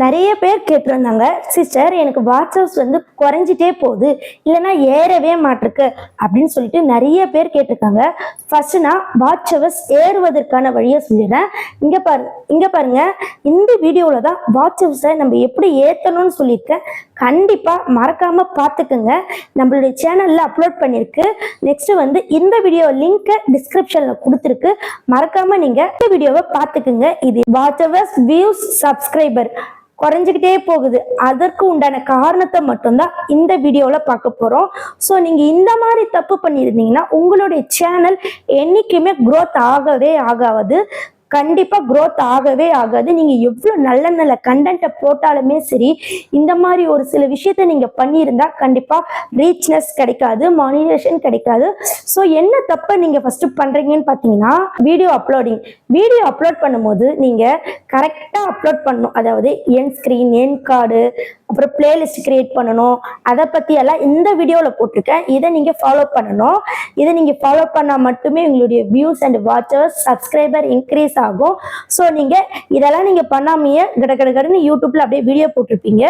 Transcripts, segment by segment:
நிறைய பேர் கேட்டிருந்தாங்க, சிஸ்டர் எனக்கு வாட்ஸ்அப்ஸ் வந்து குறைஞ்சிட்டே போகுது, இல்லைன்னா ஏறவே மாட்டிருக்கு அப்படின்னு சொல்லிட்டு நிறைய பேர் கேட்டிருக்காங்க. ஃபர்ஸ்ட் நான் வாட்ஸ்அப்ஸ் ஏறுவதற்கான வழியை சொல்லிடுறேன். இங்க பாருங்க, இந்த வீடியோவில் தான் வாட்ஸ்அப்ஸை நம்ம எப்படி ஏற்றணும்னு சொல்லியிருக்கேன். கண்டிப்பாக மறக்காம பார்த்துக்குங்க. நம்மளுடைய சேனலில் அப்லோட் பண்ணியிருக்கு. நெக்ஸ்ட் வந்து இந்த வீடியோ லிங்க்கை டிஸ்கிரிப்ஷனில் கொடுத்துருக்கு. மறக்காம நீங்கள் இந்த வீடியோவை பார்த்துக்குங்க. இது வாட்ஸ்அப்ஸ் வியூஸ் சப்ஸ்கிரைபர் குறைஞ்சிக்கிட்டே போகுது. அதற்கு உண்டான காரணத்தை மட்டும்தான் இந்த வீடியோவில் பார்க்க போகிறோம். ஸோ நீங்கள் இந்த மாதிரி தப்பு பண்ணியிருந்தீங்கன்னா உங்களுடைய சேனல் என்றைக்குமே க்ரோத் ஆகவே ஆகாது. கண்டிப்பாக க்ரோத் ஆகவே ஆகாது. நீங்கள் எவ்வளோ நல்ல நல்ல கண்டென்ட்டை போட்டாலுமே சரி, இந்த மாதிரி ஒரு சில விஷயத்த நீங்கள் பண்ணியிருந்தா கண்டிப்பாக ரீச்னஸ் கிடைக்காது, மானிட்டேஷன் கிடைக்காது. ஸோ என்ன தப்பை நீங்கள் ஃபஸ்ட்டு பண்ணுறீங்கன்னு பார்த்தீங்கன்னா, வீடியோ அப்லோட் பண்ணும்போது நீங்கள் கரெக்டாக அப்லோட் பண்ணணும். அதாவது என் ஸ்க்ரீன், என் கார்டு, அப்புறம் பிளேலிஸ்ட் கிரியேட் பண்ணணும். அதை பற்றி எல்லாம் இந்த வீடியோவில் போட்டிருக்கேன். இதை நீங்கள் ஃபாலோ பண்ணணும். இதை நீங்கள் ஃபாலோ பண்ணால் மட்டுமே உங்களுடைய views and watchers subscriber increase ஆகும். ஸோ நீங்கள் இதெல்லாம் நீங்கள் பண்ணாமையே கடன்னு யூடியூப்ல அப்படியே வீடியோ போட்டிருப்பீங்க.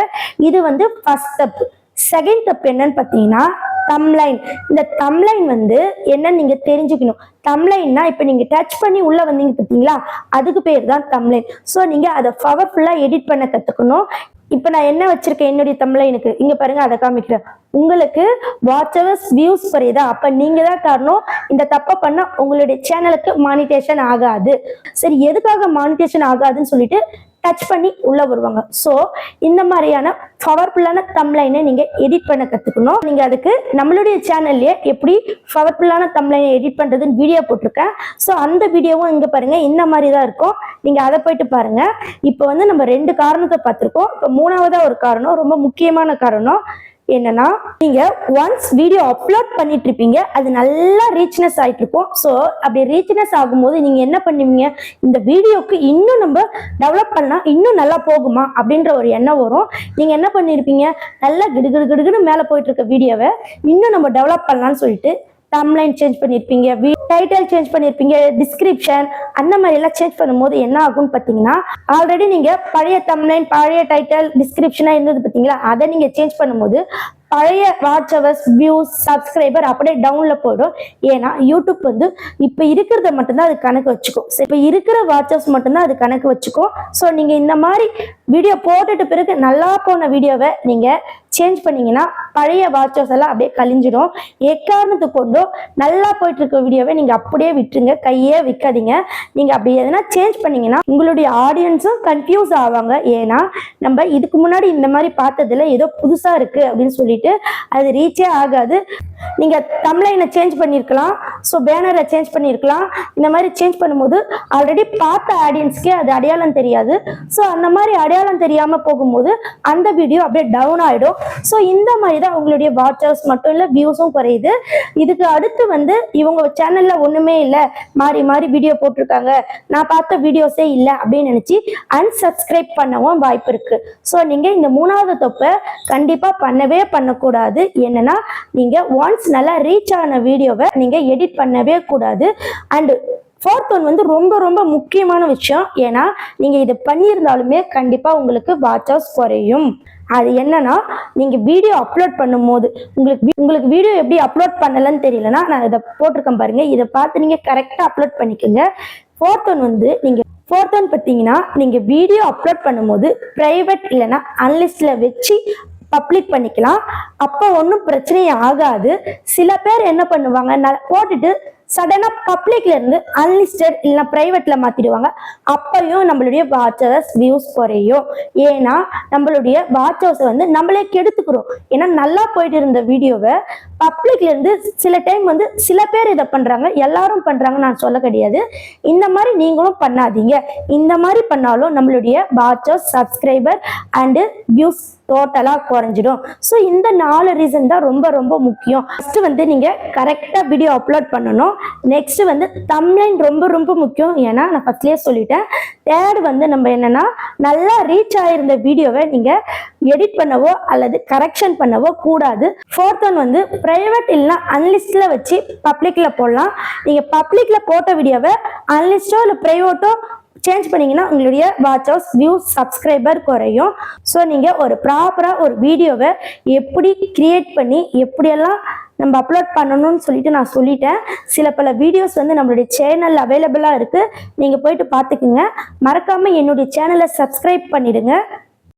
இது வந்து ஃபர்ஸ்ட் தப்பு. செகண்ட் தப்பு என்னன்னு பார்த்தீங்கன்னா, தம்ப்லைன். இந்த தம்ப்லைன் வந்து என்னன்னு நீங்க தெரிஞ்சுக்கணும். தம்ப்லைன்னா இப்போ நீங்க டச் பண்ணி உள்ள வந்தீங்க பார்த்தீங்களா, அதுக்கு பேர் தான் தம்ப்லைன். ஸோ நீங்க அதை பவர்ஃபுல்லா எடிட் பண்ண கத்துக்கணும். இப்போ நான் என்ன வச்சிருக்கேன் என்னுடைய தம்ப்லைனுக்கு, இங்க பாருங்க, அதை காமிக்கிறேன். உங்களுக்கு வாட்ஸ்அப்ஸ் வியூஸ் குறையுதா, அப்ப நீங்க தான் காரணம். இந்த தப்பை பண்ண உங்களுடைய சேனலுக்கு மானிட்டேஷன் ஆகாது. சரி, எதுக்காக மானிட்டேஷன் ஆகாதுன்னு சொல்லிட்டு டச் பண்ணி உள்ள வருவாங்க. ஸோ இந்த மாதிரியான பவர்ஃபுல்லான தம்ப்லைனை நீங்க எடிட் பண்ண கத்துக்கணும். நீங்க அதுக்கு நம்மளுடைய சேனல்லே எப்படி பவர்ஃபுல்லான தம்ப்லைனை எடிட் பண்றதுன்னு வீடியோ போட்டிருக்கேன். ஸோ அந்த வீடியோவும் இங்க பாருங்க, இந்த மாதிரி தான் இருக்கும். நீங்க அதை போயிட்டு பாருங்க. இப்போ வந்து நம்ம 2 காரணத்தை பார்த்துருக்கோம். இப்போ 3வதா ஒரு காரணம், ரொம்ப முக்கியமான காரணம் என்னன்னா, நீங்க ஒன்ஸ் வீடியோ அப்லோட் பண்ணிட்டு இருப்பீங்க, அது நல்லா ரீச்னஸ் ஆயிட்டு இருக்கும். ஸோ அப்படி ரீச்னஸ் ஆகும்போது நீங்க என்ன பண்ணுவீங்க, இந்த வீடியோக்கு இன்னும் நம்ம டெவலப் பண்ணா இன்னும் நல்லா போகுமா அப்படின்ற ஒரு எண்ணம் வரும். நீங்க என்ன பண்ணிருப்பீங்க, நல்லா கிடுகிடுன்னு மேலே போயிட்டு இருக்க வீடியோவை இன்னும் நம்ம டெவலப் பண்ணலாம்னு சொல்லிட்டு தம்ப்லைன் சேஞ்ச் பண்ணியிருப்பீங்க, டைட்டில் சேஞ்ச் பண்ணியிருப்பீங்க, டிஸ்கிரிப்ஷன் அந்த மாதிரி எல்லாம் சேஞ்ச் பண்ணும்போது என்ன ஆகும்னு பார்த்தீங்கன்னா, ஆல்ரெடி நீங்கள் பழைய தம்ப்லைன், பழைய டைட்டில், டிஸ்கிரிப்ஷனாக இருந்தது பார்த்தீங்களா, அதை நீங்கள் சேஞ்ச் பண்ணும்போது பழைய வாட்சவர்ஸ், வியூஸ், சப்ஸ்கிரைபர் அப்படியே டவுன்ல போயிடும். ஏன்னா யூடியூப் வந்து இப்போ இருக்கிறத மட்டும்தான் அது கணக்கு வச்சுக்கும். இப்போ இருக்கிற வாட்சர்ஸ் மட்டும்தான் அது கணக்கு வச்சுக்கும். ஸோ நீங்கள் இந்த மாதிரி வீடியோ போட்டுட்டு பிறகு நல்லா போன வீடியோவை நீங்கள் சேஞ்ச் பண்ணீங்கன்னா பழைய வாட்சர்ஸ் எல்லாம் அப்படியே கழிஞ்சிடும். எக்காரணத்துக்கு கொண்டும் நல்லா போயிட்டு இருக்க வீடியோவை நீங்கள் அப்படியே விட்டுருங்க, கையே வைக்காதீங்க. நீங்கள் அப்படி எதனா சேஞ்ச் பண்ணீங்கன்னா உங்களுடைய ஆடியன்ஸும் கன்ஃபியூஸ் ஆவாங்க. ஏன்னா நம்ம இதுக்கு முன்னாடி இந்த மாதிரி பார்த்ததுல ஏதோ புதுசாக இருக்குது அப்படின்னு சொல்லிட்டு அது ரீச்சே ஆகாது. நீங்க தம்ப்லைனை சேஞ்ச் பண்ணிருக்கலாம், ஸோ பேனரை சேஞ்ச் பண்ணிருக்கலாம். இந்த மாதிரி சேஞ்ச் பண்ணும்போது ஆல்ரெடி பார்த்த ஆடியன்ஸ்க்கே அது அடையாளம் தெரியாது. ஸோ அந்த மாதிரி அடையாளம் தெரியாம போகும்போது அந்த வீடியோ அப்படியே டவுன் ஆயிடும். ஸோ இந்த மாதிரி தான் உங்களுடைய வாட்சர்ஸ் மட்டும் இல்லை, வியூஸும் குறையுது. இதுக்கு அடுத்து வந்து இவங்க சேனல்ல ஒண்ணுமே இல்லை, மாறி மாறி வீடியோ போட்டிருக்காங்க, நான் பார்த்த வீடியோஸே இல்லை அப்படின்னு நினைச்சு அன்சப்ஸ்கிரைப் பண்ணவும் வாய்ப்பு இருக்கு. ஸோ நீங்க இந்த 3வது தப்பை கண்டிப்பா பண்ணவே பண்ணக்கூடாது. என்னன்னா, நீங்க ஒன்ஸ் நல்லா ரீச் ஆன வீடியோவை நீங்க எடிட் பண்ணவே கூடாது. அண்ட் 4th ஒன் வந்து ரொம்ப ரொம்ப முக்கியமான விஷயம். ஏன்னா நீங்க இதை பண்ணியிருந்தாலுமே கண்டிப்பா உங்களுக்கு வாட்சர்ஸ் குறையும். அது என்னன்னா, நீங்க வீடியோ அப்லோட் பண்ணும்போது உங்களுக்கு வீடியோ எப்படி அப்லோட் பண்ணலன்னு தெரியலன்னா, நான் இதை போட்டிருக்கேன் பாருங்க, இதை பார்த்து நீங்க கரெக்டா அப்லோட் பண்ணிக்கோங்க. 4th ஒன் வந்து ஃபோர்த் ஒன் பார்த்தீங்கன்னா, நீங்க வீடியோ அப்லோட் பண்ணும்போது பிரைவேட் இல்லைன்னா அன்லிஸ்ட்ல வச்சு பப்ளிக் பண்ணிக்கலாம். அப்போ ஒன்றும் பிரச்சனையே ஆகாது. சில பேர் என்ன பண்ணுவாங்க, போட்டுட்டு சடனா பப்ளிக்ல இருந்து அன்லிஸ்டட் இல்லைன்னா பிரைவேட்ல மாத்திடுவாங்க. அப்பையும் நம்மளுடைய வாட்சர்ஸ், வியூஸ் குறையும். ஏன்னா நம்மளுடைய வாட்சர்ஸ் வந்து நம்மளே கெடுத்துக்கிறோம். ஏன்னா நல்லா போயிட்டு இருந்த வீடியோவை பப்ளிக்ல இருந்து சில டைம் வந்து சில பேர் இதை பண்றாங்க, எல்லாரும் பண்றாங்க நான் சொல்ல கிடையாது. இந்த மாதிரி நீங்களும் பண்ணாதீங்க. இந்த மாதிரி பண்ணாலும் நம்மளுடைய வாட்சர்ஸ், சப்ஸ்கிரைபர் அண்ட் வியூஸ் டோட்டலா குறைஞ்சிடும். ஸோ இந்த 4 ரீசன் தான் ரொம்ப ரொம்ப முக்கியம். ஃபர்ஸ்ட் வந்து நீங்க கரெக்டா வீடியோ அப்லோட் பண்ணணும். நெக்ஸ்ட் வந்து தம்ப்லைன் ரொம்ப ரொம்ப முக்கியம். ஏன்னா நான் ஃபர்ஸ்ட்லயே சொல்லிட்டேன். தேர்ட் வந்து நம்ம என்னன்னா, நல்லா ரீச் ஆயிருந்த வீடியோவை நீங்க எடிட் பண்ணவோ அல்லது கரெக்ஷன் பண்ணவோ கூடாது. 4th ஒன் வந்து பிரைவேட் இல்லைன்னா அன்லிஸ்ட்ல வச்சு பப்ளிக்ல போடலாம். நீங்க பப்ளிக்ல போட்ட வீடியோவை அன்லிஸ்டோ இல்லை பிரைவேட்டோ சேஞ்ச் பண்ணிங்கன்னா உங்களுடைய வாட்ச் ஹவர்ஸ் வியூஸ் சப்ஸ்கிரைபர் குறையும். ஸோ நீங்கள் ஒரு ப்ராப்பராக ஒரு வீடியோவை எப்படி கிரியேட் பண்ணி எப்படியெல்லாம் நம்ம அப்லோட் பண்ணணும்னு சொல்லிட்டு நான் சொல்லிட்டேன். சில பல வீடியோஸ் வந்து நம்மளுடைய சேனல் அவைலபிளாக இருக்குது, நீங்கள் போயிட்டு பார்த்துக்குங்க. மறக்காமல் என்னுடைய சேனலை சப்ஸ்கிரைப் பண்ணிடுங்க.